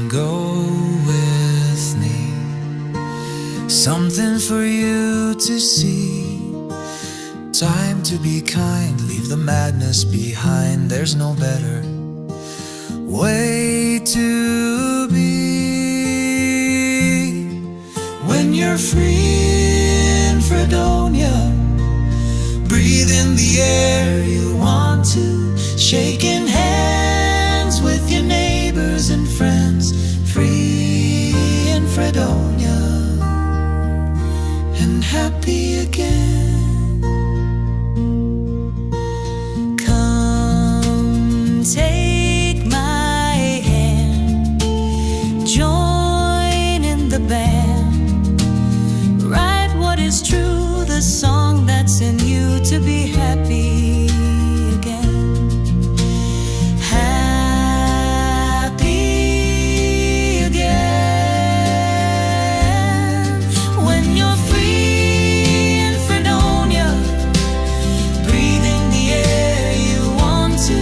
go with me. Something for you to see. Time to be kind, leave the madness behind. There's no better way to be. When you're free in Fredonia, breathe in the air you want to, shaking hands with your neighbors and friends. Free in Fredonia and happy again. Come take my hand, join in the band, write what is true, the song that's in you, to be happy again. Happy again. When you're free in Fredonia, breathing the air you want to,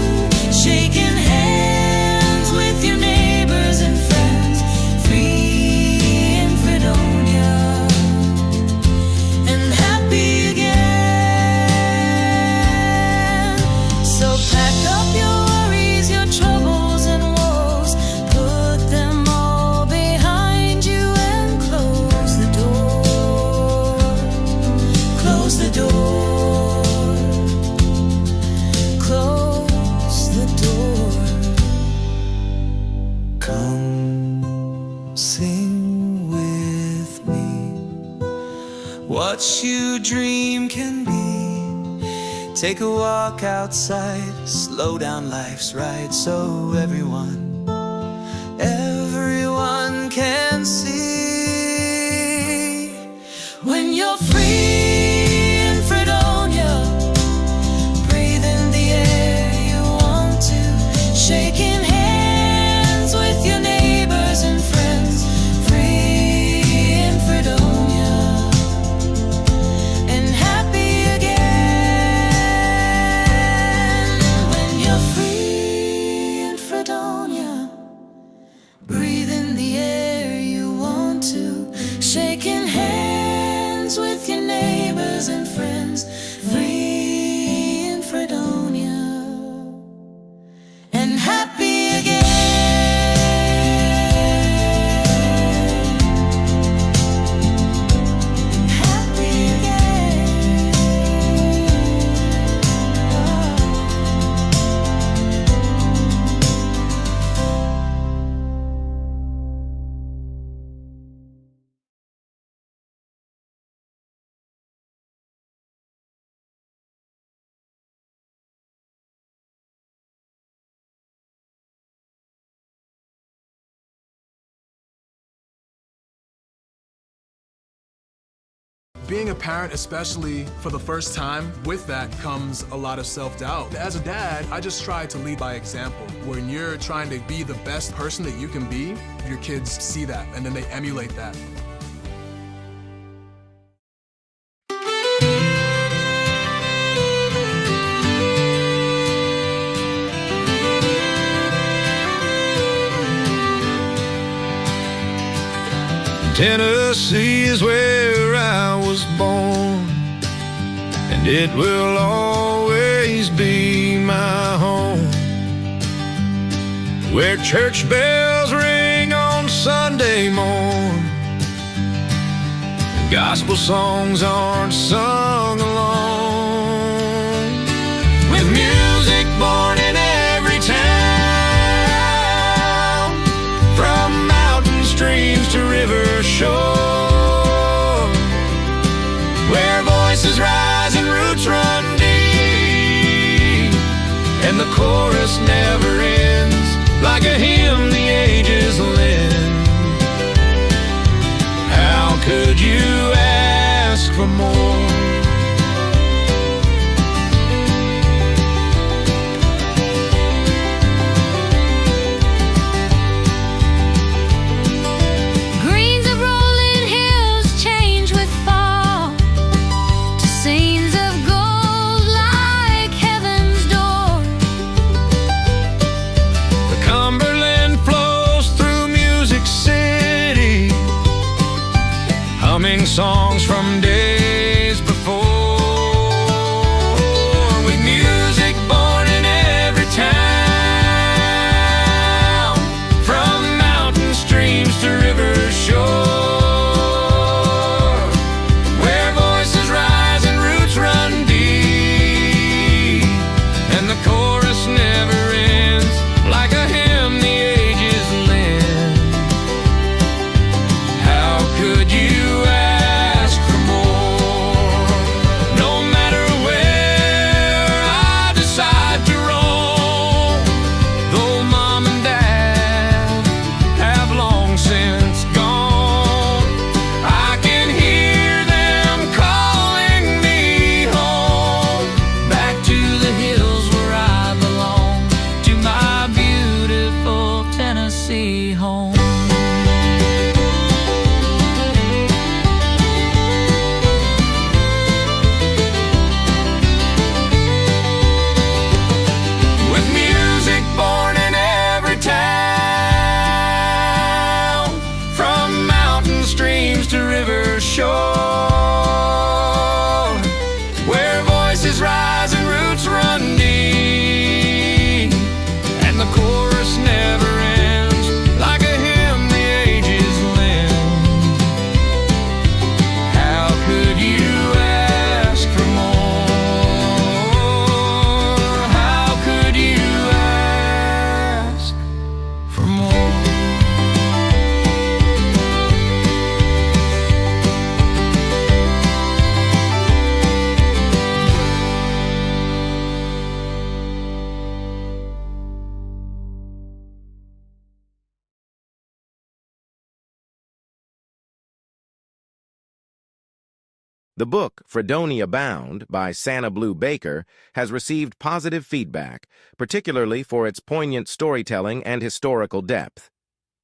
shaking hands with your neighbors and friends. Free in Fredonia and happy again. So pack up your worries, your troubles and woes, put them all behind you and close the door. Close the door. Close the door. Come sing with me. What you dream can be. Take a walk outside, slow down life's ride, so everyone can see. When you're free in Fredonia, breathe in the air you want to, shaking hands with your neighbors and friends. Free in Fredonia and happy again. When you're free in Fredonia, breathe in the air you want to, shaking hands with your neighbors and friends. Free in Fredonia and happy again. Happy again. Being a parent, especially for the first time, with that comes a lot of self-doubt. As a dad, I just try to lead by example. When you're trying to be the best person that you can be, your kids see that and then they emulate that. Tennessee is where I was born, and it will always be my home, where church bells ring on Sunday morn, and gospel songs aren't sung alone, with music born in every town, from mountain streams to river shore, where voices rise and roots run deep, and the chorus never ends, like a hymn the ages lend. How could you ask for more be home. With music born in every town, from mountain streams to river shore, where voices rise and roots run deep, and the chorus never ends, like a hymn the ages lend. How could you ask for more? How could you ask for more? The book, Fredonia Bound, by SannaBlue Baker, has received positive feedback, particularly for its poignant storytelling and historical depth.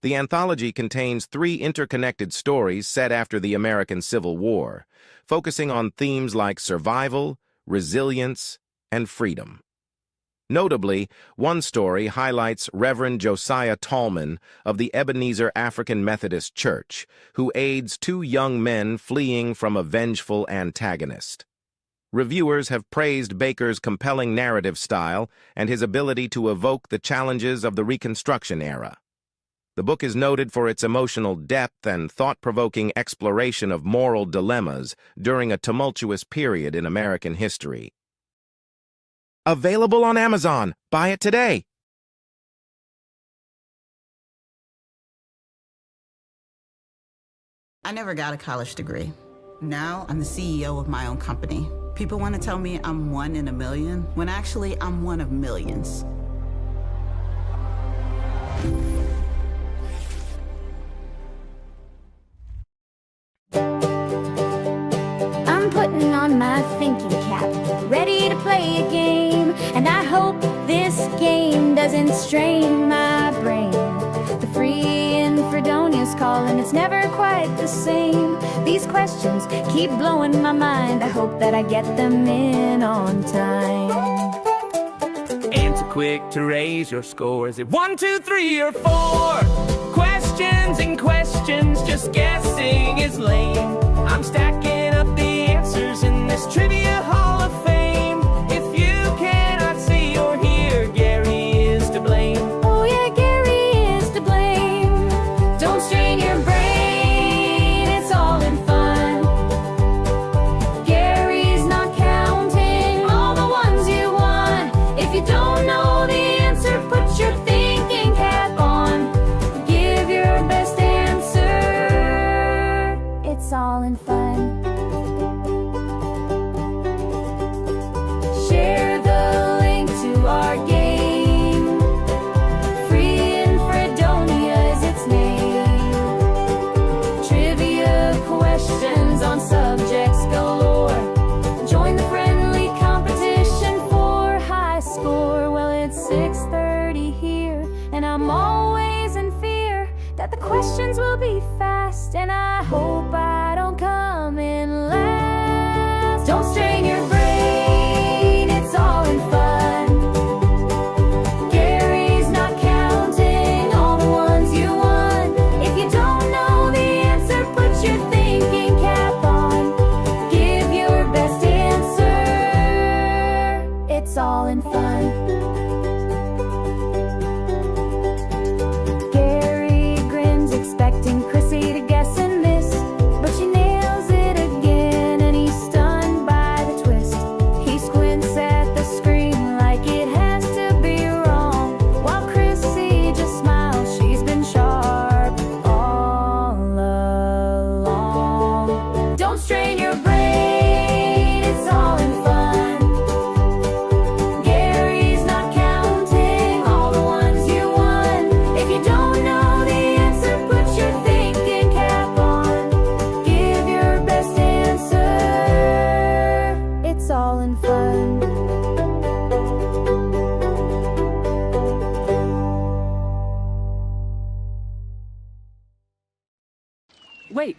The anthology contains 3 interconnected stories set after the American Civil War, focusing on themes like survival, resilience, and freedom. Notably, one story highlights Reverend Josiah Tallman of the Ebenezer African Methodist Church, who aids 2 young men fleeing from a vengeful antagonist. Reviewers have praised Baker's compelling narrative style and his ability to evoke the challenges of the Reconstruction era. The book is noted for its emotional depth and thought-provoking exploration of moral dilemmas during a tumultuous period in American history. Available on Amazon. Buy it today. I never got a college degree. Now I'm the CEO of my own company. People want to tell me I'm one in a million, when actually I'm one of millions. I'm putting on my thinking cap, ready to play a game, and I hope this game doesn't strain my brain. The free in Fredonia's calling, it's never quite the same. These questions keep blowing my mind, I hope that I get them in on time. Answer quick to raise your score. Is it 1, 2, 3, or 4? Questions and questions, just guessing is lame. I'm stacking up the answers in this trivia hall of fame. If you cannot see or hear, Gary is to blame. Oh yeah, Gary is to blame. Don't strain your brain, it's all in fun. Gary's not counting all the ones you want. If you don't know the answer, put your thinking cap on. Give your best answer, it's all in fun. Share the link to our game. Free in Fredonia is its name. Trivia questions on subjects galore. Join the friendly competition for high score. Well, it's 6:30 here, and I'm always in fear that the questions will be fast, and I hope I don't come in last. Don't strain your brain, it's all in fun. Gary's not counting all the ones you want. If you don't know the answer, put your thinking cap on. Give your best answer, it's all in fun. Gary grins, expecting Chrissy to guess and miss, but Wait,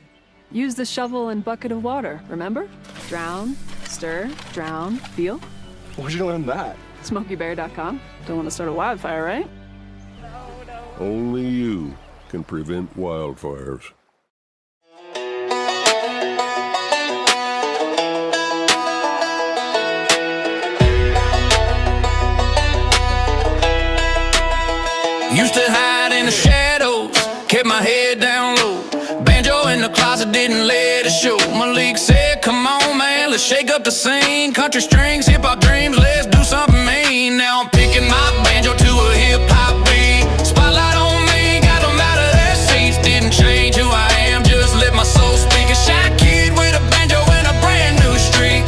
use the shovel and bucket of water, remember? Drown, stir, drown, feel. Where'd you learn that? SmokeyBear.com. Don't want to start a wildfire, right? Only you can prevent wildfires. Used to hide in the shadows, kept my head down low. Banjo in the closet, didn't let it show. Malik said, come on man, let's shake up the scene. Country strings, hip-hop dreams, let's do something mean. Now I'm picking my banjo to a hip-hop beat. Spotlight on me, got them out of their seats. Didn't change who I am, just let my soul speak. A shy kid with a banjo in a brand new street.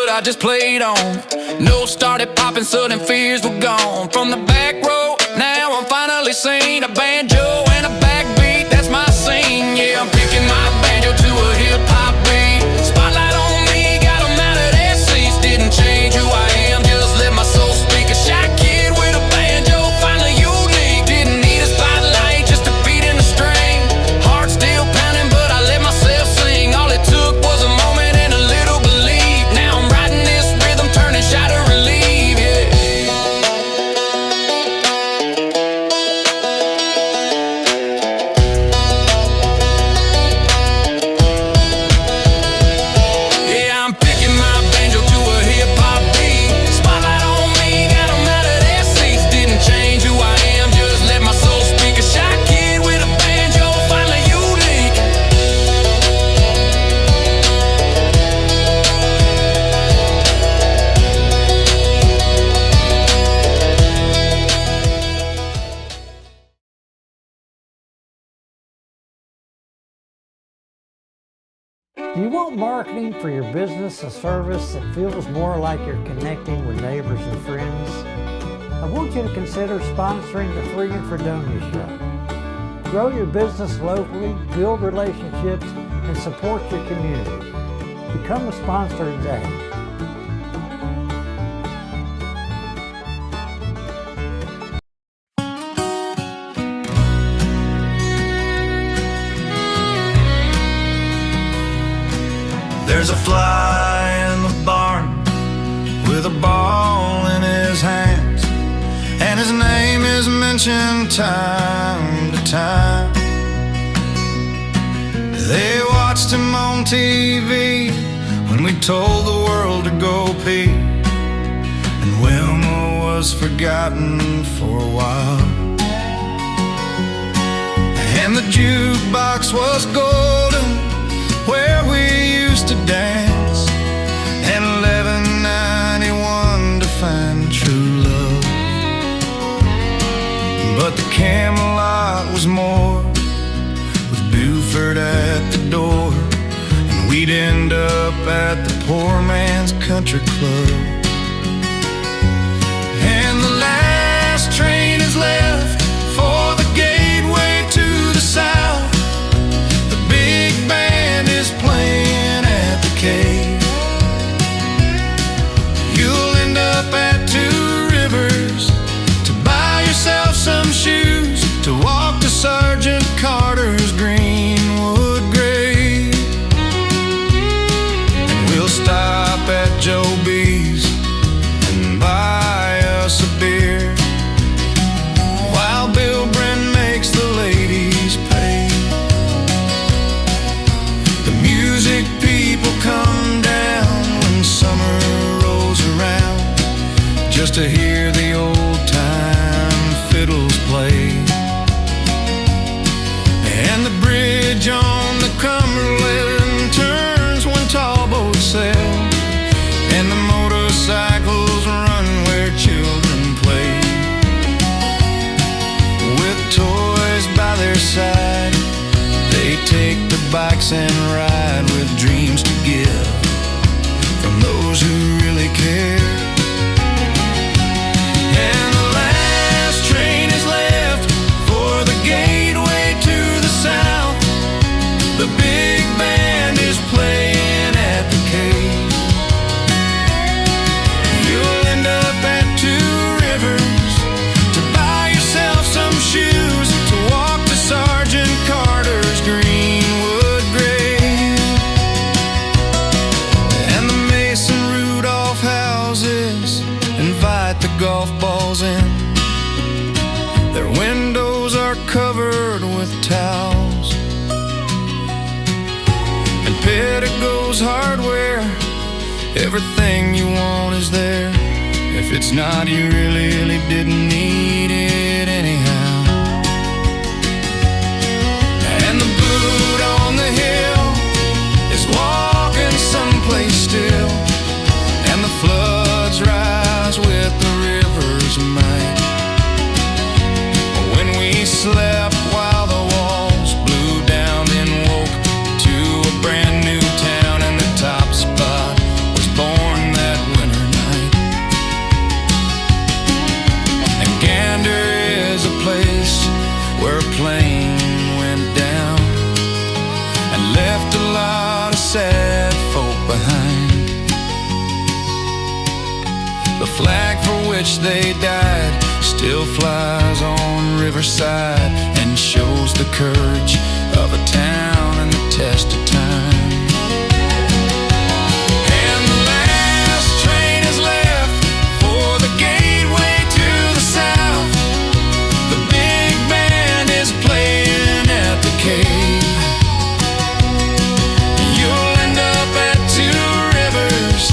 I just played on. Notes started popping, sudden fears were gone. From the back row, now I'm finally seen. A banjo and a backbeat, that's my scene. Yeah, I'm picking my banjo to a hip-hop beat. Spotlight on me, got them out of their seats. Didn't change who I am, just let my soul speak. A shy kid with a banjo, finally unique. Didn't need a spotlight, just a beat and a string. Heart still pounding, but I let myself sing. All it took was a moment and a little belief. Now I'm riding this rhythm, turning shy to relieve, yeah. Yeah, I'm picking my banjo to a hip-hop beat. Spotlight on me, got them out of their seats. Didn't change who I am, just let my soul speak. A shy kid with a banjo, finally unique. Do you want marketing for your business or service that feels more like you're connecting with neighbors and friends? I want you to consider sponsoring the Free and Fredonia Show. Grow your business locally, build relationships, and support your community. Become a sponsor today. There's a fly in the barn with a ball in his hands, and his name is mentioned time to time. They watched him on TV when we told the world to go pee, and Wilma was forgotten for a while. And the jukebox was golden where we used to dance, and $11.91 to find true love. But the Camelot was more, with Buford at the door, and we'd end up at the poor man's country club. And the last train is left for the gateway to the south. The big band is playing at the cave. You'll end up at Two Rivers to buy yourself some shoes to walk to Sergeant Carter's Greenwood grave. And we'll stop at Joe B's and buy us a beer, while Bill Bren makes the ladies pay. The music people come down when summer rolls around, just to hear the old time fiddles play. And the bridge on the Cumberland turns when tall boats sail, and the motorcycles run where children play. With toys by their side, they take the bikes and ride with dreams to give from those who really care. And the last train is left for the gateway to the south. The big band is playing at the Pettigo's Hardware, everything you want is there. If it's not, you really didn't need it anyhow. And the boot on the hill is walking someplace still, and the floods rise with the river's might. When we slept while the walls blew down, then woke to a brand new town, and the top spot was born that winter night. And Gander is a place where a plane went down and left a lot of sad folk behind. The flag for which they died still flies on Riverside and shows the courage of a town and the test of time. And the last train has left for the gateway to the south. The big band is playing at the cave. You'll end up at Two Rivers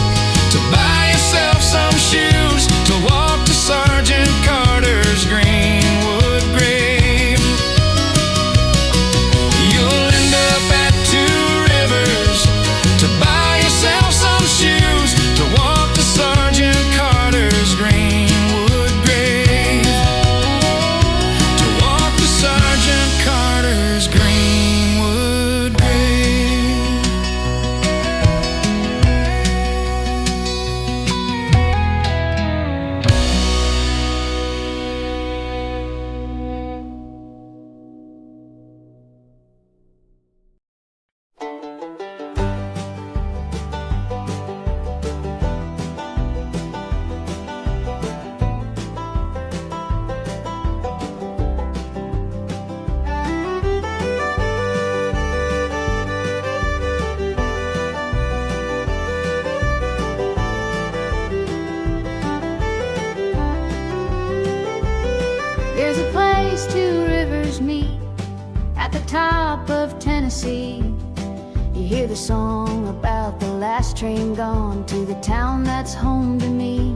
to buy yourself some shoes to walk to Sergeant Carter's Greenwood grave. You'll end up at Two Rivers to buy yourself some shoes to walk to Sergeant Carter's Greenwood grave. To walk to Sergeant Carter's Greenwood grave. There's a place two rivers meet at the top of Tennessee. You hear the song about the last train gone to the town that's home to me.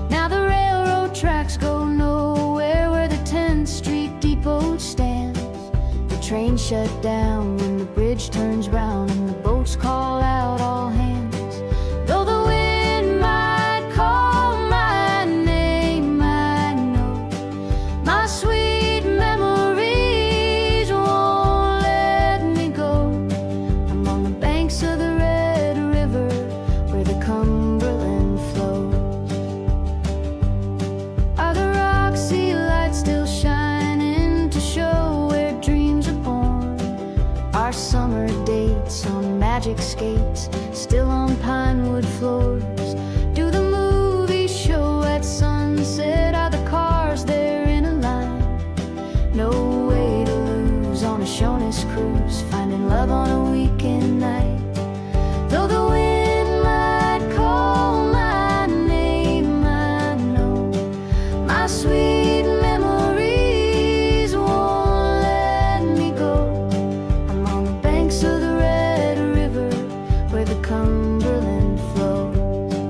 Now the railroad tracks go nowhere where the 10th Street Depot stands. The train shut down when the bridge turns round and the boats call out all hands. Though the wind might call my name, I know my sweet memories won't let me go. I'm on the banks of the Red River where the Cumberland flows. Are the Roxy lights still shining to show where dreams are born? Our summer dates on magic skates still on pinewood floors? Do the movies show at sunset? Are the cars there in a line? No way to lose on a Shonis cruise, finding love on a weekend night. Though the wind might call my name, I know my sweet memories won't let me go. I'm on the banks of the Red River where the Cumberland flows.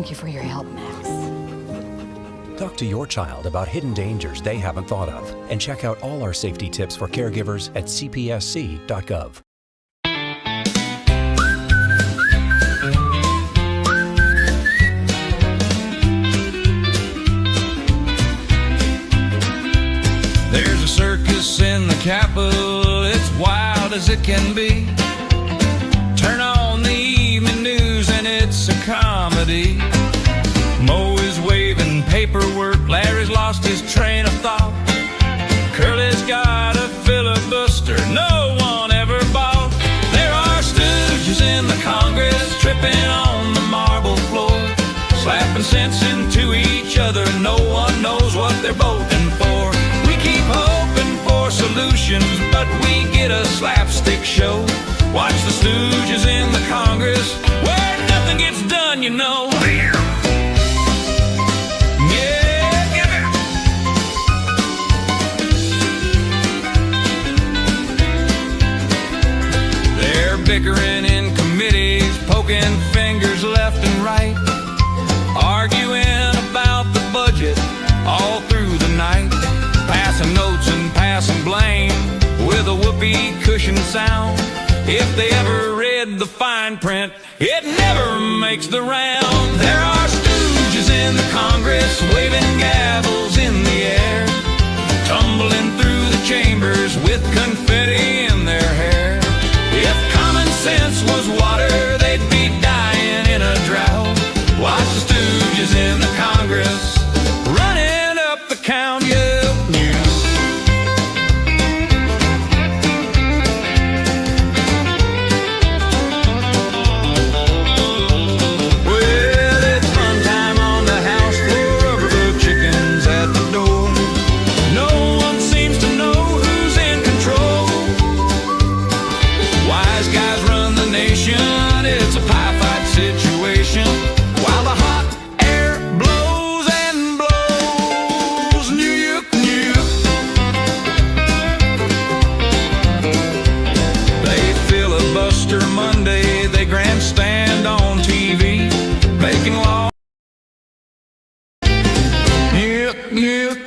Thank you for your help, Max. Talk to your child about hidden dangers they haven't thought of, and check out all our safety tips for caregivers at cpsc.gov. There's a circus in the capital, it's wild as it can be. Turn on the evening news and it's a comedy. Mo is waving paperwork, Larry's lost his train of thought. Curly's got a filibuster no one ever bought. There are stooges in the Congress tripping on the marble floor, slapping sense into each other, no one knows what they're voting for. We keep hoping for solutions, but we get a slapstick show. Watch the stooges in the Congress where nothing gets done, you know. Bickering in committees, poking fingers left and right, arguing about the budget all through the night, passing notes and passing blame with a whoopee cushion sound. If they ever read the fine print, it never makes the round. There are stooges in the Congress waving gavels in the air, tumbling through the chambers with confetti in their hair. If common sense was water, they'd be dying in a drought. Watch the stooges in the Congress running up the count. Well, it's fun time on the house floor, rubber chickens at the door. No one seems to know who's in control. Wise guys run the nation, it's a pie fight situation, while the hot air blows and blows. New York, New York. They filibuster Monday, they grandstand on TV, making law. New York, New York.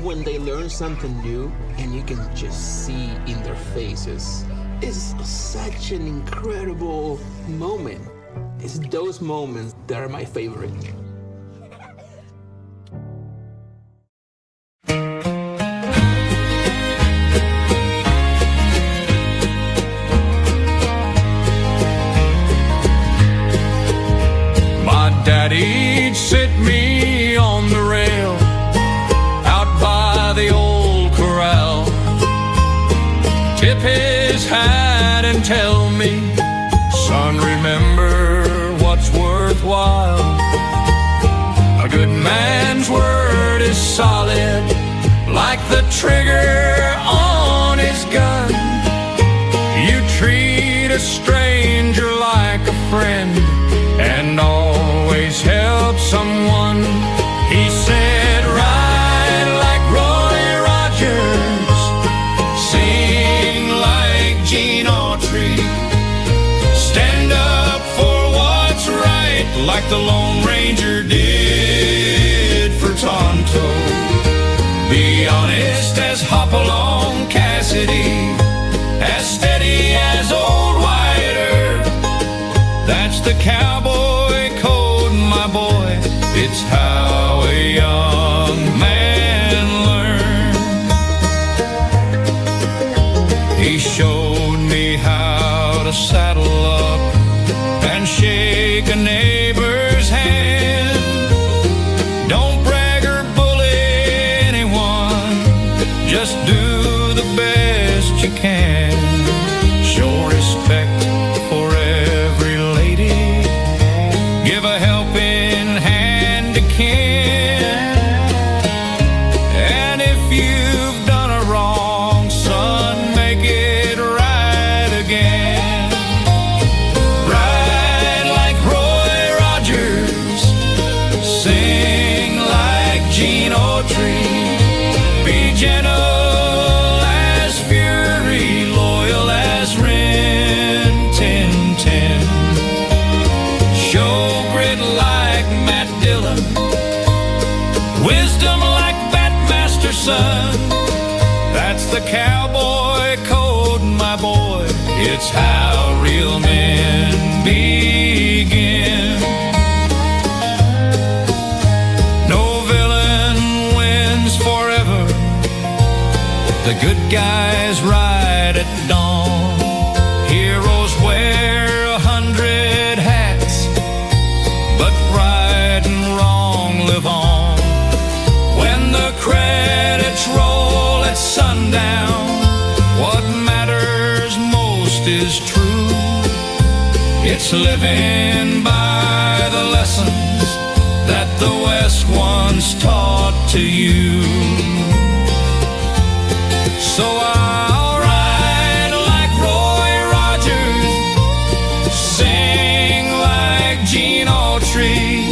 When they learn something new and you can just see in their faces, it's such an incredible moment. It's those moments that are my favorite. My daddy'd sit me on the rail the old corral, tip his hat and tell me, son, remember what's worthwhile. A good man's word is solid, like the trigger on his gun. You treat a stranger like a friend and always help someone. He said, ride like Roy Rogers, sing like Gene Autry, stand up for what's right like the Lone Ranger did for Tonto. Be honest as Hopalong Cassidy, as steady as old Whiter. That's the cowboy code, my boy. It's how a young man learns. He showed me how to saddle up and shake a neighbor's hand. Don't brag or bully anyone, just do the best you can. Show respect for every lady, give a helping hand to kin. And if you've done a wrong, son, make it right again. Ride like Roy the cowboy code, my boy. It's how real men begin. No villain wins forever. The good guys ride at dawn. Heroes wear 100 hats, but right and wrong live on. When the credits roll at sundown, what matters most is true. It's living by the lessons that the West once taught to you. So I'll ride like Roy Rogers, sing like Gene Autry,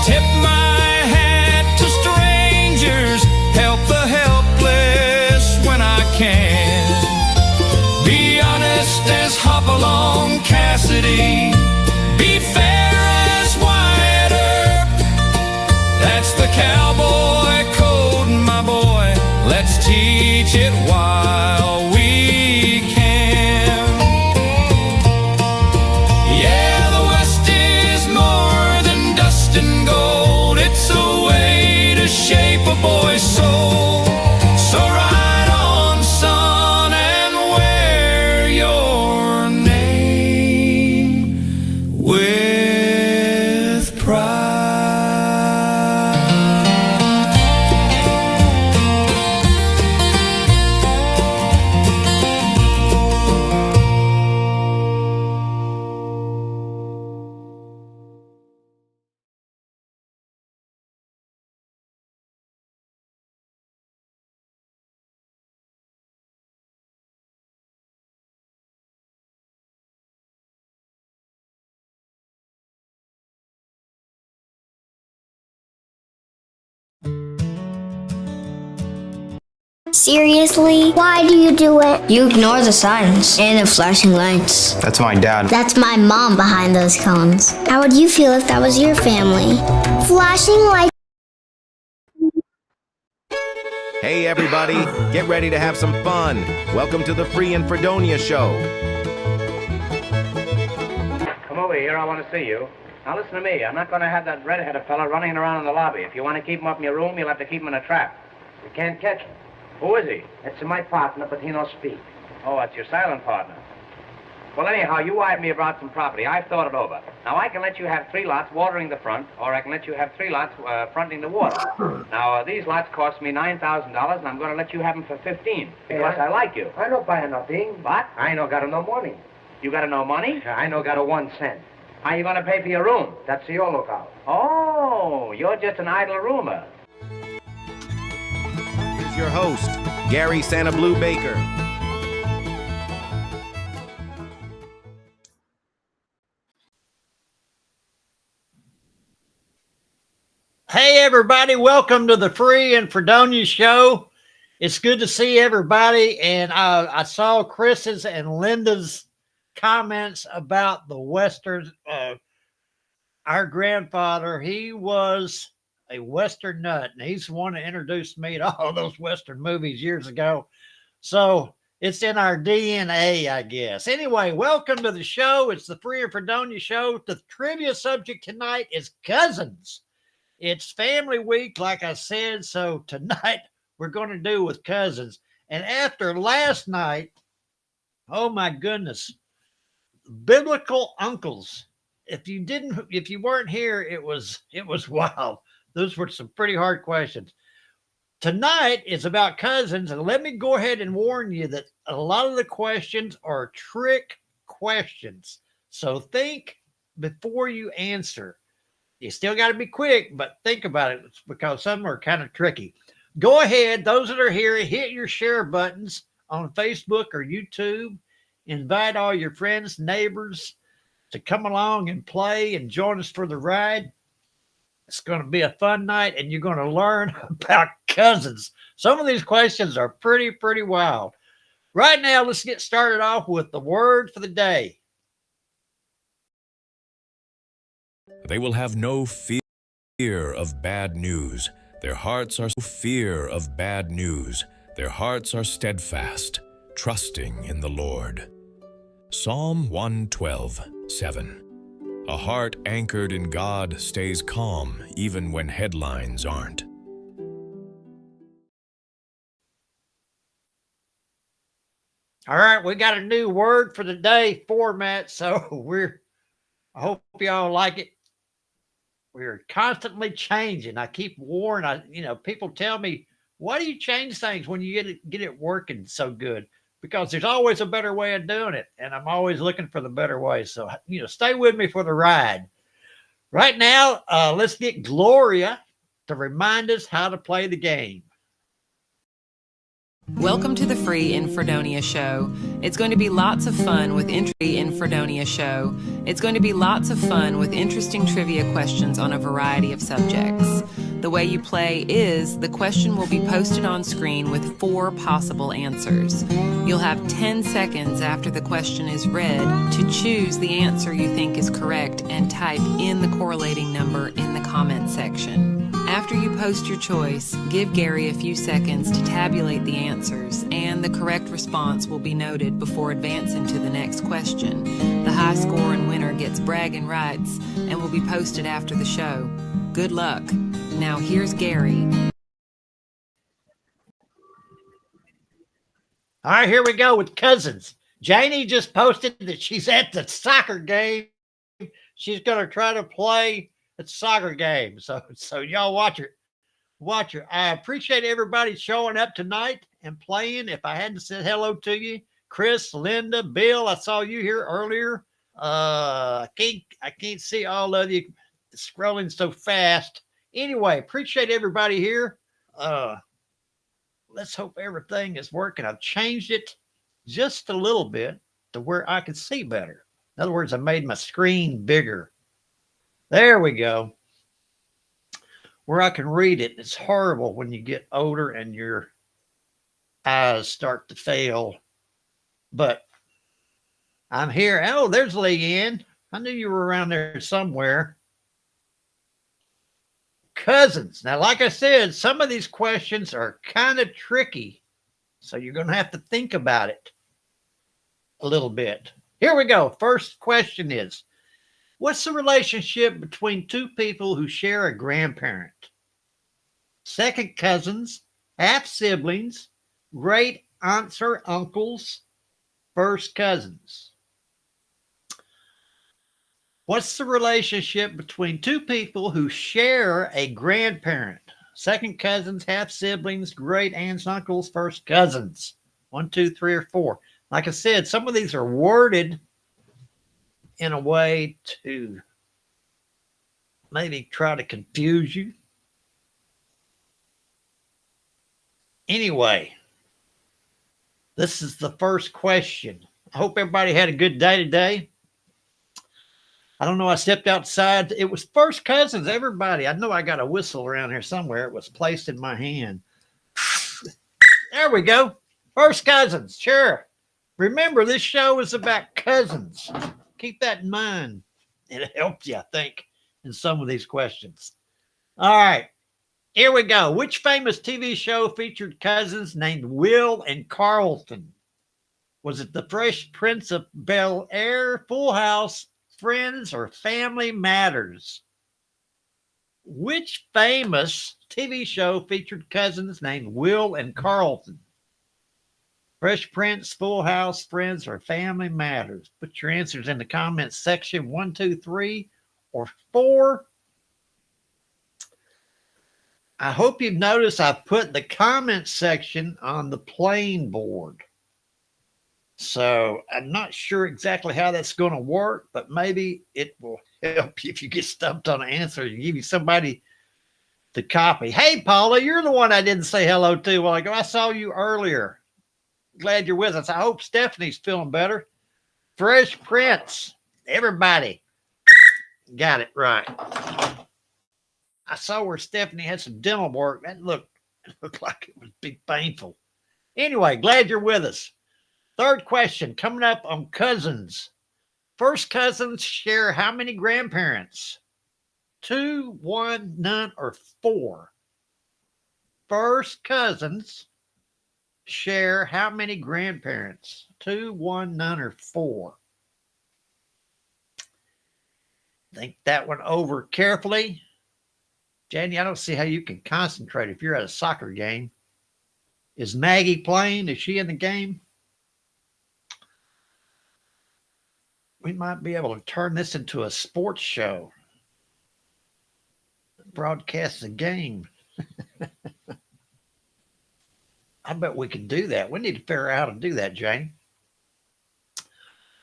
tip my hat to strangers, help the helpless when I can. Be honest as Hopalong Cassidy, be fair as Wyatt Earp. That's the cowboy code, my boy. Let's teach it while we can. Yeah, the West is more than dust and gold. It's a way to shape a boy's soul. So ride on, son, and wear your name with pride. Seriously? Why do you do it? You ignore the signs and the flashing lights. That's my dad. That's my mom behind those cones. How would you feel if that was your family? Flashing lights. Hey everybody, get ready to have some fun. Welcome to the Free and Fredonia Show. Come over here, I want to see you. Now listen to me, I'm not going to have that red-headed fella running around in the lobby. If you want to keep him up in your room, you'll have to keep him in a trap. You can't catch him. Who is he? It's my partner, but he don't speak. Oh, that's your silent partner. Well, anyhow, you wired me about some property. I've thought it over. Now, I can let you have 3 lots watering the front, or I can let you have 3 lots fronting the water. Now, these lots cost me $9,000, and I'm going to let you have them for $15,000, because I like you. I don't buy nothing. What? I no got no money. You got no money? I no got 1 cent. How you going to pay for your room? That's your lookout. Oh, you're just an idle roomer. Here's your host, Gary SannaBlue Baker. Hey everybody, welcome to the Free and Fredonia Show. It's good to see everybody, and I saw Chris's and Linda's comments about the Western. Our grandfather, he was a Western nut, and he's the one that introduced me to all those Western movies years ago. So it's in our DNA, I guess. Anyway, welcome to the show. It's the Free and Fredonia Show. The trivia subject tonight is cousins. It's family week, like I said, so tonight we're going to do with cousins. And after last night, oh my goodness, biblical uncles. If you weren't here, it was wild. Those were some pretty hard questions. Tonight is about cousins, and let me go ahead and warn you that a lot of the questions are trick questions. So think before you answer. You still got to be quick, but think about it because some are kind of tricky. Go ahead, those that are here, hit your share buttons on Facebook or YouTube. Invite all your friends, neighbors to come along and play and join us for the ride. It's going to be a fun night, and you're going to learn about cousins. Some of these questions are pretty wild. Right now, let's get started off with the word for the day. They will have no fear of bad news. Their hearts are fear of bad news. Their hearts are steadfast, trusting in the Lord. Psalm 112:7. A heart anchored in God stays calm even when headlines aren't. All right, we got a new word for the day format, so I hope y'all like it. We're constantly changing. I keep warning, people tell me, why do you change things when you get it working so good? Because there's always a better way of doing it, and I'm always looking for the better way. So, stay with me for the ride. Right now, let's get Gloria to remind us how to play the game. Welcome to the free in Fredonia Show. It's going to be lots of fun with Fredonia Show. It's going to be lots of fun with interesting trivia questions on a variety of subjects. The way you play is the question will be posted on screen with 4 possible answers. You'll have 10 seconds after the question is read to choose the answer you think is correct and type in the correlating number in the comment section. After you post your choice, give Gary a few seconds to tabulate the answers, and the correct response will be noted before advancing to the next question. The high score and winner gets bragging rights and will be posted after the show. Good luck. Now here's Gary. All right, here we go with cousins. Janie just posted that she's at the soccer game. She's going to try to play at soccer game. So y'all watch her. I appreciate everybody showing up tonight and playing. If I hadn't said hello to you, Chris, Linda, Bill, I saw you here earlier. I can't see all of you scrolling so fast. Anyway, appreciate everybody here. Let's hope everything is working. I've changed it just a little bit to where I can see better. In other words, I made my screen bigger. There we go. Where I can read it. It's horrible when you get older and your eyes start to fail. But I'm here. Oh, there's Leanne. I knew you were around there somewhere. Cousins. Now, like I said, some of these questions are kind of tricky. So you're going to have to think about it a little bit. Here we go. First question is, what's the relationship between 2 people who share a grandparent? Second cousins, half siblings, great aunts or uncles, first cousins. What's the relationship between 2 people who share a grandparent? Second cousins, half siblings, great aunts, uncles, first cousins. 1, 2, 3, or 4. Like I said, some of these are worded in a way to maybe try to confuse you. Anyway, this is the first question. I hope everybody had a good day today. I don't know. I stepped outside. It was first cousins, everybody. I know I got a whistle around here somewhere. It was placed in my hand. There we go. First cousins. Sure. Remember, this show is about cousins. Keep that in mind. It helps you, I think, in some of these questions. All right. Here we go. Which famous TV show featured cousins named Will and Carlton? Was it The Fresh Prince of Bel-Air, Full House, Friends, or Family Matters? Which famous TV show featured cousins named Will and Carlton? Fresh Prince, Full House, Friends, or Family Matters? Put your answers in the comments section. 1, 2, 3, or 4. I hope you've noticed I put the comment section on the plain board. So I'm not sure exactly how that's going to work, but maybe it will help you if you get stumped on an answer and give you somebody to copy. Hey, Paula, you're the one I didn't say hello to a while ago. I saw you earlier. Glad you're with us. I hope Stephanie's feeling better. Fresh Prince. Everybody got it right. I saw where Stephanie had some dental work. That looked like it would be painful. Anyway, glad you're with us. Third question coming up on cousins. First cousins share how many grandparents? 2, 1, none, or 4? First cousins share how many grandparents? 2, 1, none, or 4? Think that one over carefully. Janie, I don't see how you can concentrate if you're at a soccer game. Is Maggie playing? Is she in the game? We might be able to turn this into a sports show. Broadcast the game. I bet we can do that. We need to figure out how to do that, Janie.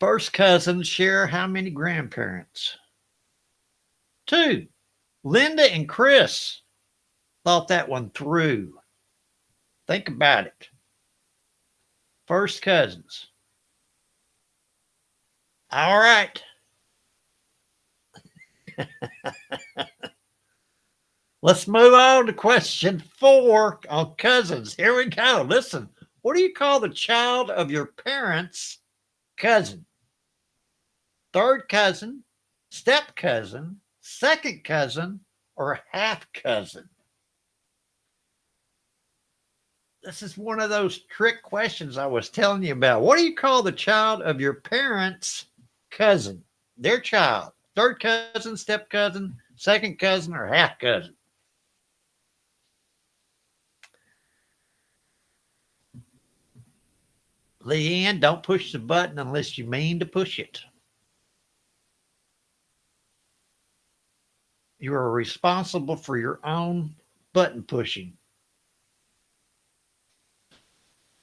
First cousins share how many grandparents? 2. Linda and Chris thought that one through. Think about it. First cousins. All right. Let's move on to question 4 on cousins. Here we go. Listen, what do you call the child of your parents' cousin? Third cousin, step cousin, second cousin, or half cousin? This is one of those trick questions I was telling you about. What do you call the child of your parents' cousin? Their child. Third cousin, step cousin, second cousin, or half cousin? Leanne, don't push the button unless you mean to push it. You are responsible for your own button pushing.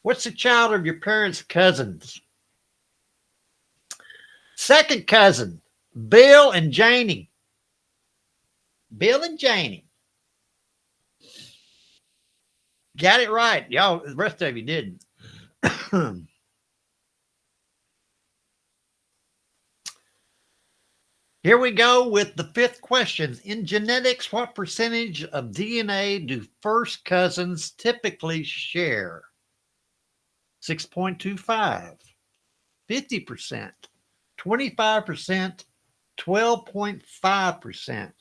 What's the child of your parents' cousins? Second cousin, Bill and Janie. Bill and Janie. Got it right. Y'all, the rest of you didn't. Here we go with the 5th question. In genetics, what percentage of DNA do first cousins typically share? 6.25, 50%, 25%, 12.5%.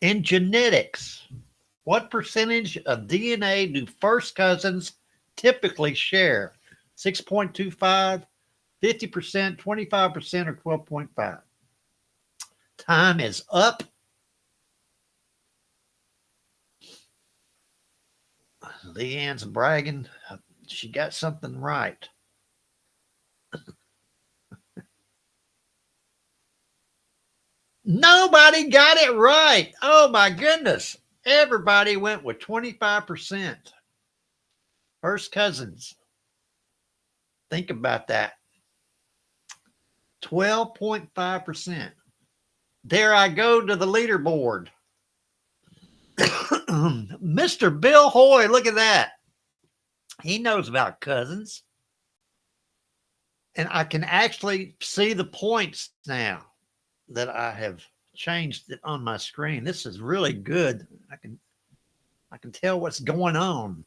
In genetics, what percentage of DNA do first cousins typically share? 6.25, 50%, 25%, or 12.5? Time is up. Leanne's bragging. She got something right. Nobody got it right. Oh, my goodness. Everybody went with 25%. First cousins. Think about that. 12.5%. There I go to the leaderboard. Mr. Bill Hoy, look at that. He knows about cousins. And I can actually see the points now that I have changed it on my screen. This is really good. I can tell what's going on.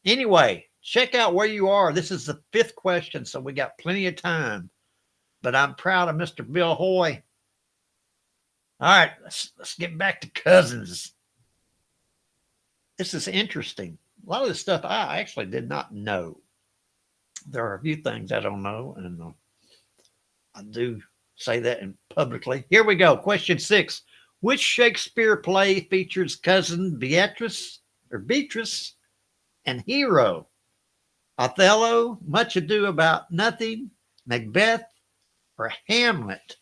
Anyway, check out where you are. This is the 5th question, so we got plenty of time. But I'm proud of Mr. Bill Hoy. All right, let's get back to cousins. This is interesting. A lot of this stuff I actually did not know. There are a few things I don't know, and I do say that publicly. Here we go. Question 6. Which Shakespeare play features cousin Beatrice and Hero? Othello, Much Ado About Nothing, Macbeth, or Hamlet?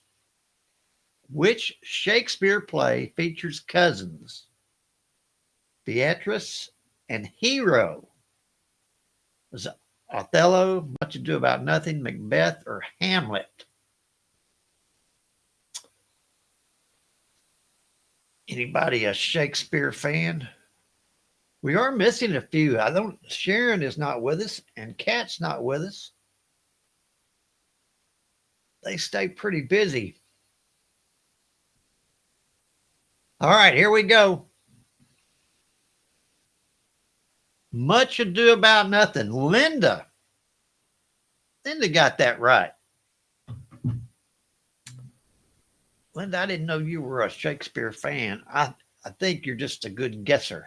Which Shakespeare play features cousins Beatrice and Hero? Was it Othello, Much Ado About Nothing, Macbeth, or Hamlet? Anybody a Shakespeare fan? We are missing a few. Sharon is not with us, and Kat's not with us. They stay pretty busy. All right, here we go. Much Ado About Nothing. Linda got that right. Linda, I didn't know you were a Shakespeare fan. I think you're just a good guesser.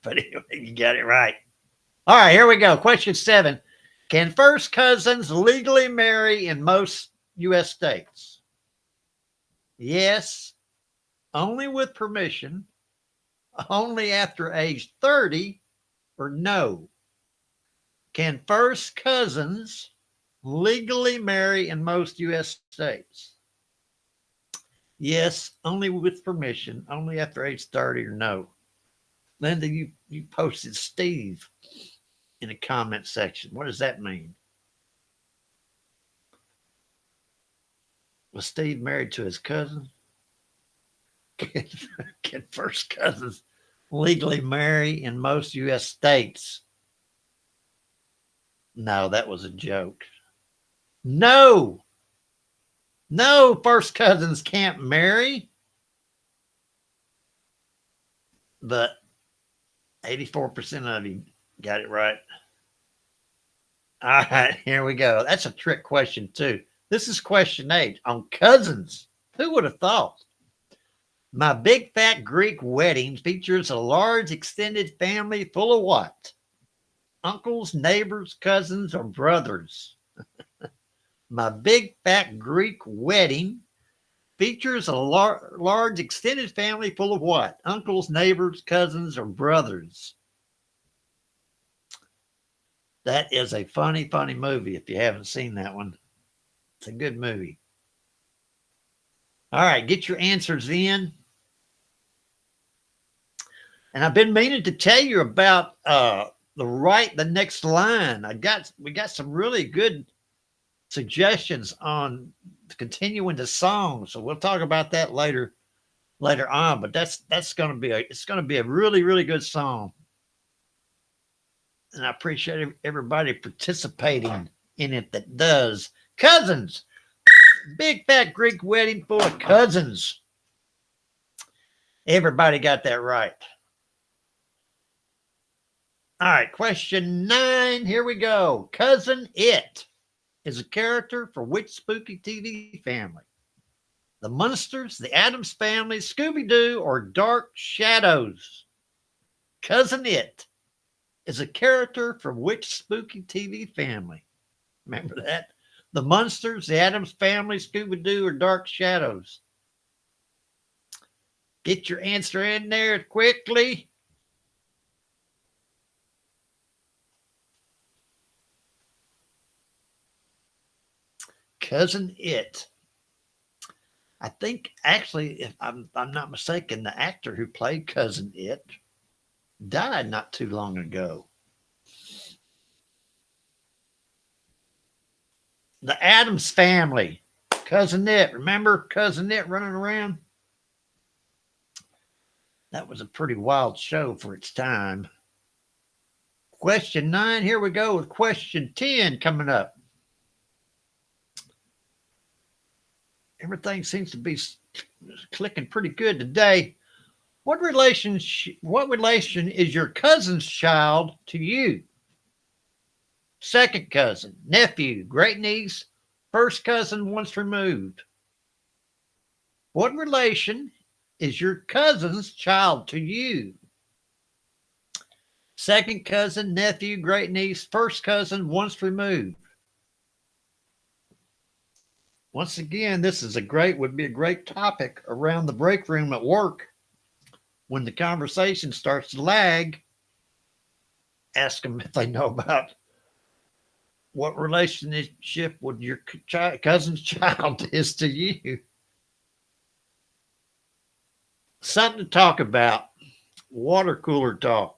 But anyway, you got it right. All right, here we go. Question 7. Can first cousins legally marry in most U.S. states? Yes, only with permission, only after age 30, or no? Can first cousins legally marry in most U.S. states? Yes, only with permission, only after age 30, or no? Linda, you posted Steve in the comment section. What does that mean? Was Steve married to his cousin? Can first cousins legally marry in most U.S. states? No, that was a joke. No, first cousins can't marry. But 84% of you got it right. All right, here we go. That's a trick question, too. This is question 8 on cousins. Who would have thought? My Big Fat Greek Wedding features a large extended family full of what? Uncles, neighbors, cousins, or brothers? My Big Fat Greek Wedding features a large extended family full of what? Uncles, neighbors, cousins, or brothers? That is a funny, funny movie if you haven't seen that one. It's a good movie. All right, get your answers in. And I've been meaning to tell you about the next line. We got some really good suggestions on continuing the song, so we'll talk about that later on. But that's going to be a really, really good song, and I appreciate everybody participating in it that does. Cousins, Big Fat Greek Wedding full of cousins. Everybody got that right. All right, question 9. Here we go. Cousin It is a character for which spooky TV family? The Munsters, the Addams Family, Scooby-Doo, or Dark Shadows? Cousin It is a character from which spooky TV family? Remember that? The Munsters, the Addams Family, Scooby-Doo, or Dark Shadows? Get your answer in there quickly. Cousin It. I think, actually, if I'm not mistaken, the actor who played Cousin It died not too long ago. The Addams Family. Cousin It. Remember Cousin It running around? That was a pretty wild show for its time. Question 9. Here we go with question 10 coming up. Everything seems to be clicking pretty good today. What relation is your cousin's child to you? Second cousin, nephew, great niece, first cousin once removed. What relation is your cousin's child to you? Second cousin, nephew, great niece, first cousin once removed. Once again, this is would be a great topic around the break room at work. When the conversation starts to lag, ask them if they know about what relationship would your cousin's child is to you. Something to talk about. Water cooler talk.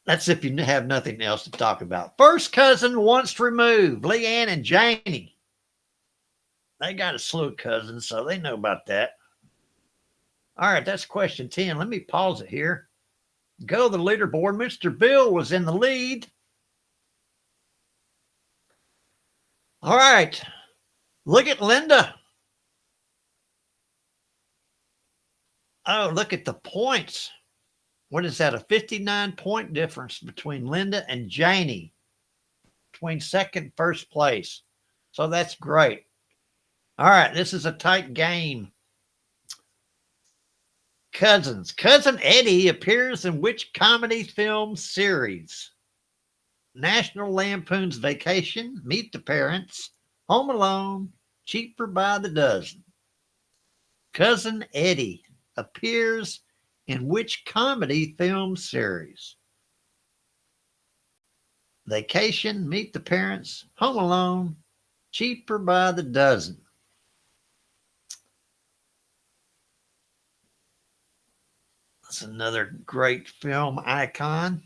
That's if you have nothing else to talk about. First cousin once removed. Leanne and Janie. They got a slew of cousins, so they know about that. All right, that's question 10. Let me pause it here. Go to the leaderboard. Mr. Bill was in the lead. All right. Look at Linda. Oh, look at the points. What is that? A 59-point difference between Linda and Janie, between second and first place. So that's great. All right, this is a tight game. Cousins. Cousin Eddie appears in which comedy film series? National Lampoon's Vacation, Meet the Parents, Home Alone, Cheaper by the Dozen. Cousin Eddie appears in which comedy film series? Vacation, Meet the Parents, Home Alone, Cheaper by the Dozen. That's another great film icon.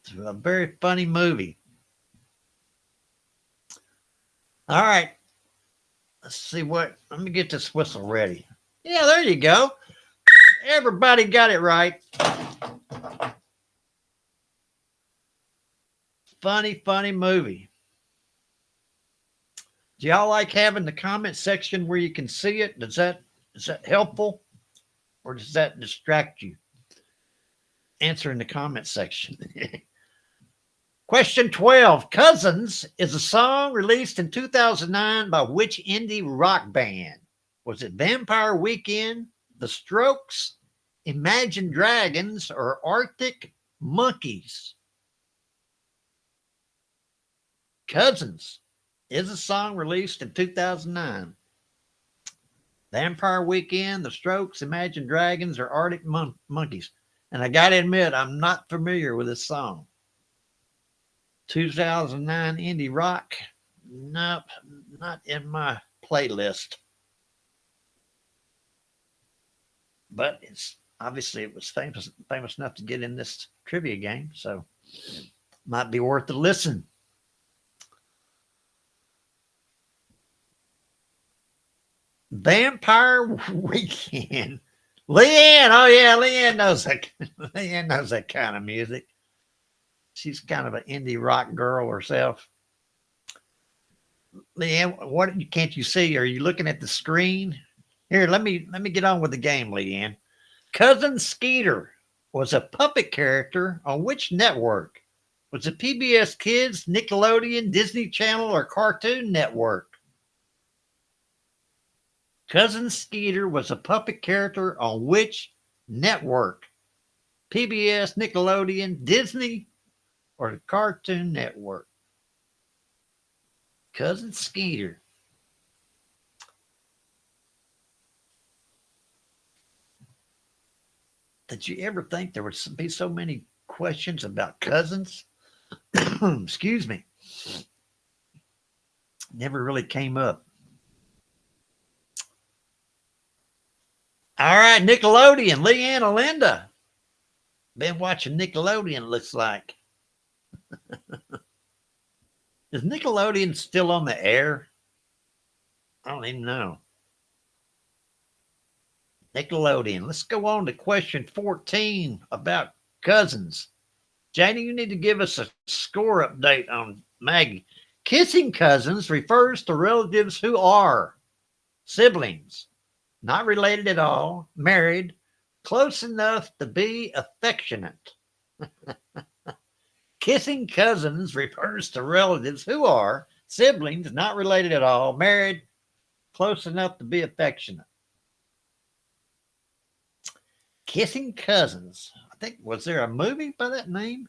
It's a very funny movie. All right. Let's see what. Let me get this whistle ready. Yeah, there you go. Everybody got it right. Funny movie. Do y'all like having the comment section where you can see it? Is that helpful? Or does that distract you? Answer in the comment section. Question 12. Cousins is a song released in 2009 by which indie rock band? Was it Vampire Weekend, The Strokes, Imagine Dragons, or Arctic Monkeys? Cousins is a song released in 2009. Vampire Weekend, The Strokes, Imagine Dragons, or Arctic Monkeys. And I got to admit, I'm not familiar with this song. 2009 indie rock? Nope, not in my playlist. But it's obviously it was famous enough to get in this trivia game, so might be worth a listen. Vampire Weekend. Leanne, oh yeah, Leanne knows that. Leanne knows that kind of music. She's kind of an indie rock girl herself. Leanne, what can't you see? Are you looking at the screen? Here, let me get on with the game, Leanne. Cousin Skeeter was a puppet character on which network? Was it PBS Kids, Nickelodeon, Disney Channel, or Cartoon Network? Cousin Skeeter was a puppet character on which network? PBS, Nickelodeon, Disney, or the Cartoon Network? Cousin Skeeter. Did you ever think there would be so many questions about cousins? Excuse me. Never really came up. All right, Nickelodeon, Leanne and Linda. Been watching Nickelodeon, looks like. Is Nickelodeon still on the air? I don't even know. Nickelodeon. Let's go on to question 14 about cousins. Janie, you need to give us a score update on Maggie. Kissing cousins refers to relatives who are siblings, not related at all, married, close enough to be affectionate. Kissing cousins refers to relatives who are siblings, not related at all, married, close enough to be affectionate. Kissing cousins. I think, was there a movie by that name?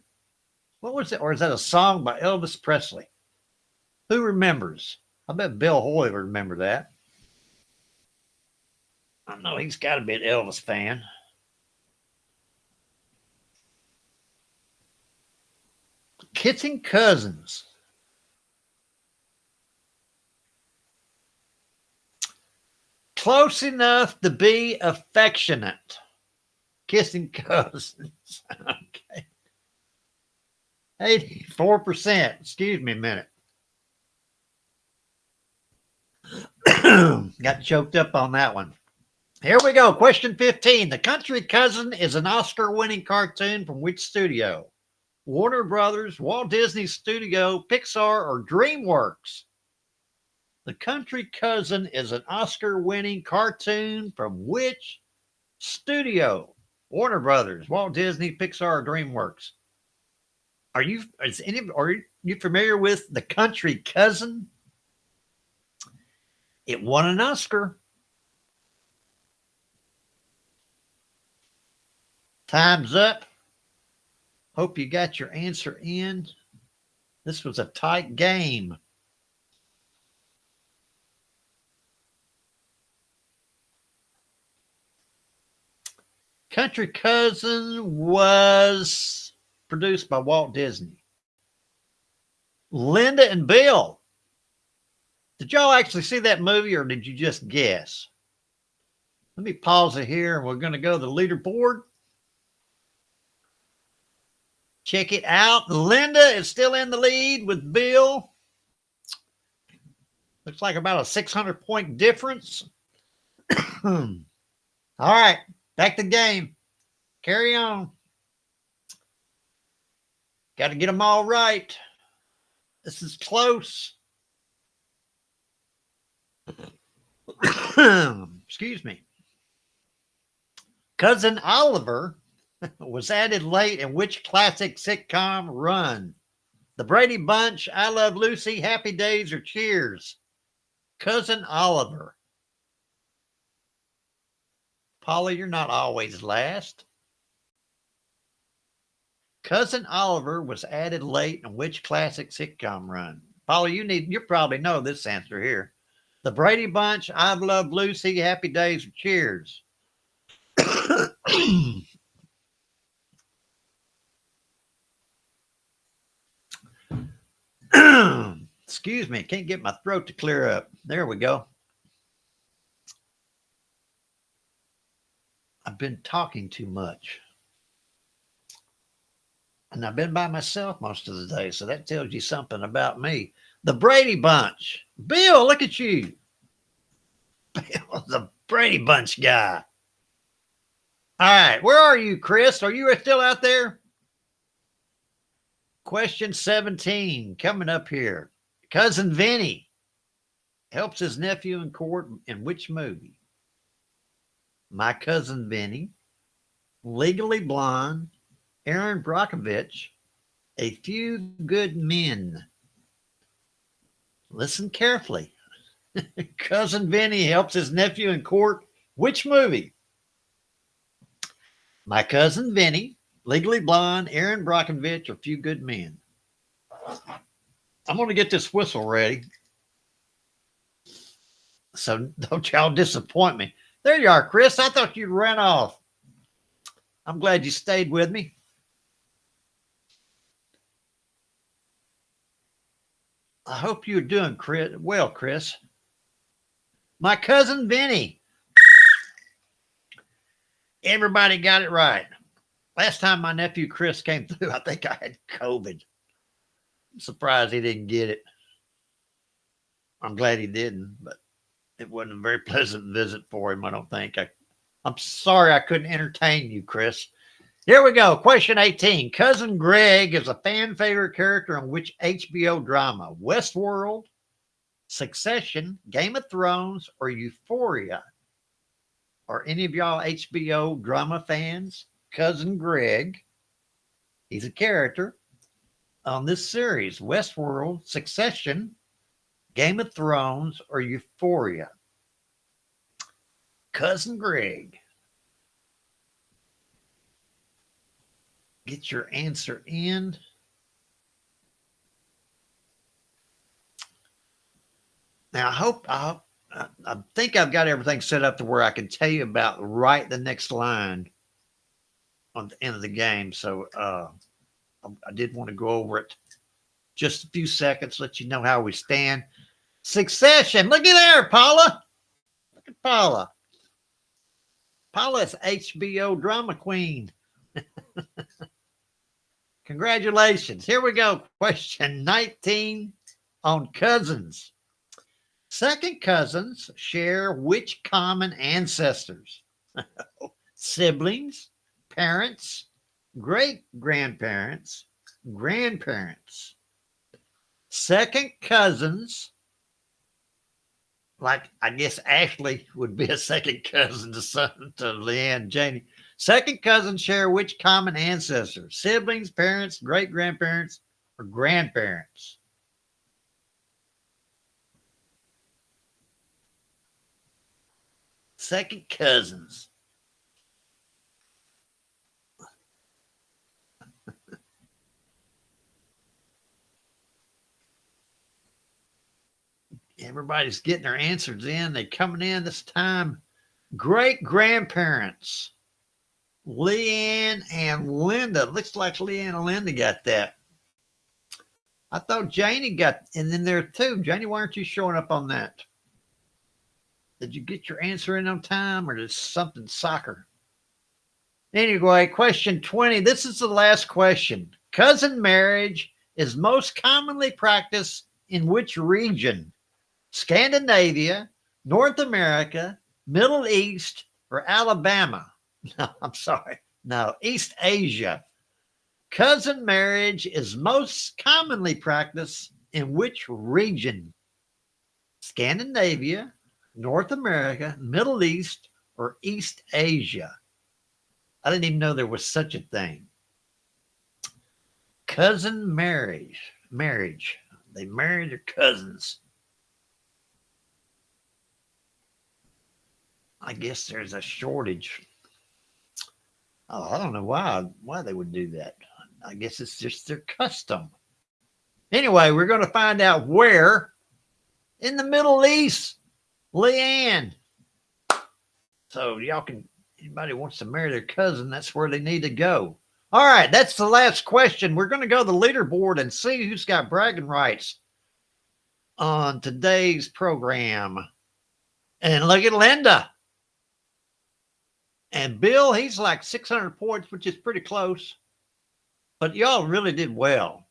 What was it? Or is that a song by Elvis Presley? Who remembers? I bet Bill Hoy would remember that. I know he's got to be an Elvis fan. Kissing cousins. Close enough to be affectionate. Kissing cousins. Okay. 84%. Excuse me a minute. Got choked up on that one. Here we go. Question 15. The Country Cousin is an Oscar-winning cartoon from which studio? Warner Brothers, Walt Disney Studio, Pixar, or DreamWorks? The Country Cousin is an Oscar-winning cartoon from which studio? Warner Brothers, Walt Disney, Pixar, or DreamWorks? Are you familiar with The Country Cousin? It won an Oscar. Time's up. Hope you got your answer in. This was a tight game. Country Cousin was produced by Walt Disney. Linda and Bill. Did y'all actually see that movie or did you just guess? Let me pause it here and we're going to go to the leaderboard. Check it out. Linda is still in the lead with Bill. Looks like about a 600-point difference. All right, back to the game. Carry on. Got to get them all right. This is close. Excuse me. Cousin Oliver was added late in which classic sitcom run? The Brady Bunch, I Love Lucy, Happy Days, or Cheers? Cousin Oliver. Paula, you're not always last. Cousin Oliver was added late in which classic sitcom run? Paula, you probably know this answer here. The Brady Bunch, I Love Lucy, Happy Days, or Cheers? Excuse me, can't get my throat to clear up. There we go. I've been talking too much. And I've been by myself most of the day, so that tells you something about me. The Brady Bunch. Bill, look at you. Bill, the Brady Bunch guy. All right, where are you, Chris? Are you still out there? Question 17 coming up here. Cousin Vinny helps his nephew in court in which movie? My Cousin Vinny, Legally Blonde, Aaron Brockovich, A Few Good Men. Listen carefully. Cousin Vinny helps his nephew in court. Which movie? My Cousin Vinny, Legally Blonde, Aaron Brockovich, or Few Good Men. I'm going to get this whistle ready. So don't y'all disappoint me. There you are, Chris. I thought you'd run off. I'm glad you stayed with me. I hope you're doing well, Chris. My Cousin Vinny. Everybody got it right. Last time my nephew Chris came through, I think I had COVID. I'm surprised he didn't get it. I'm glad he didn't, but it wasn't a very pleasant visit for him, I don't think. I'm sorry I couldn't entertain you, Chris. Here we go. Question 18. Cousin Greg is a fan favorite character on which HBO drama? Westworld, Succession, Game of Thrones, or Euphoria? Are any of y'all HBO drama fans? Cousin Greg, he's a character on this series. Westworld, Succession, Game of Thrones, or Euphoria? Cousin Greg. Get your answer in. Now, I think I've got everything set up to where I can tell you about right the next line on the end of the game. So I did want to go over it just a few seconds, let you know how we stand. Succession. Looky there, Paula. Look at Paula. Paula's HBO drama queen. Congratulations. Here we go. Question 19 on cousins. Second cousins share which common ancestors? Siblings, parents, great-grandparents, grandparents. Second cousins, like I guess Ashley would be a second cousin to Leanne Janie. Second cousins share which common ancestors? Siblings, parents, great-grandparents, or grandparents? Second cousins. Everybody's getting their answers in. They're coming in this time. Great grandparents. Leanne and Linda. Looks like Leanne and Linda got that. I thought Janie got in there too. Janie, why aren't you showing up on that? Did you get your answer in on time, or is something soccer? Anyway, question 20. This is the last question. Cousin marriage is most commonly practiced in which region? Scandinavia, North America, Middle East, or Alabama? No, I'm sorry. No, East Asia. Cousin marriage is most commonly practiced in which region? Scandinavia, North America, Middle East, or East Asia? I didn't even know there was such a thing. Cousin marriage. They marry their cousins. I guess there's a shortage. Oh, I don't know why they would do that. I guess it's just their custom. Anyway, we're going to find out where in the Middle East, Leanne. So y'all can, anybody wants to marry their cousin, that's where they need to go. All right, that's the last question. We're going to go to the leaderboard and see who's got bragging rights on today's program. And look at Linda. And Bill, he's like 600 points, which is pretty close. But y'all really did well.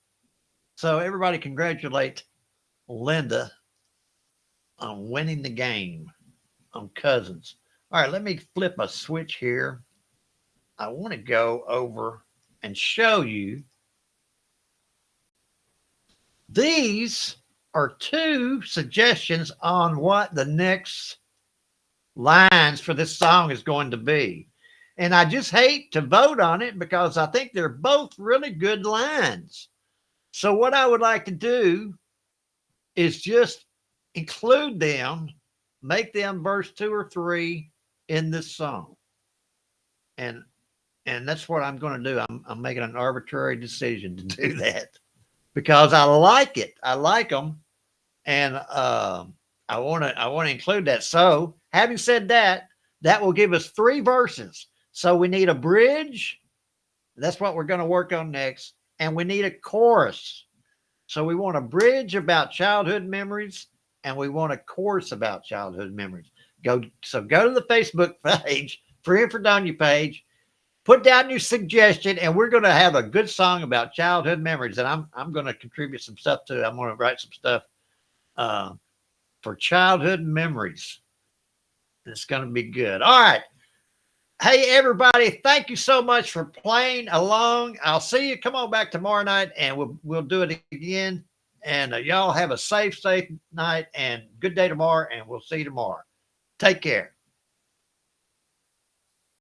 So everybody congratulate Linda on winning the game on cousins. All right, let me flip a switch here. I want to go over and show you. These are 2 suggestions on what the next lines for this song is going to be. And I just hate to vote on it because I think they're both really good lines. So what I would like to do is just include them, make them verse 2 or 3 in this song. And that's what I'm going to do. I'm making an arbitrary decision to do that because I like it. I like them. And I want to include that. So having said that, that will give us 3 verses. So we need a bridge. That's what we're going to work on next. And we need a chorus. So we want a bridge about childhood memories, and we want a chorus about childhood memories. Go to the Facebook page, Free and Fredonia page, put down your suggestion, and we're going to have a good song about childhood memories. And I'm going to contribute some stuff too. I'm going to write some stuff for childhood memories. It's going to be good. All right. Hey, everybody, thank you so much for playing along. I'll see you. Come on back tomorrow night, and we'll do it again. And y'all have a safe night and good day tomorrow, and we'll see you tomorrow. Take care.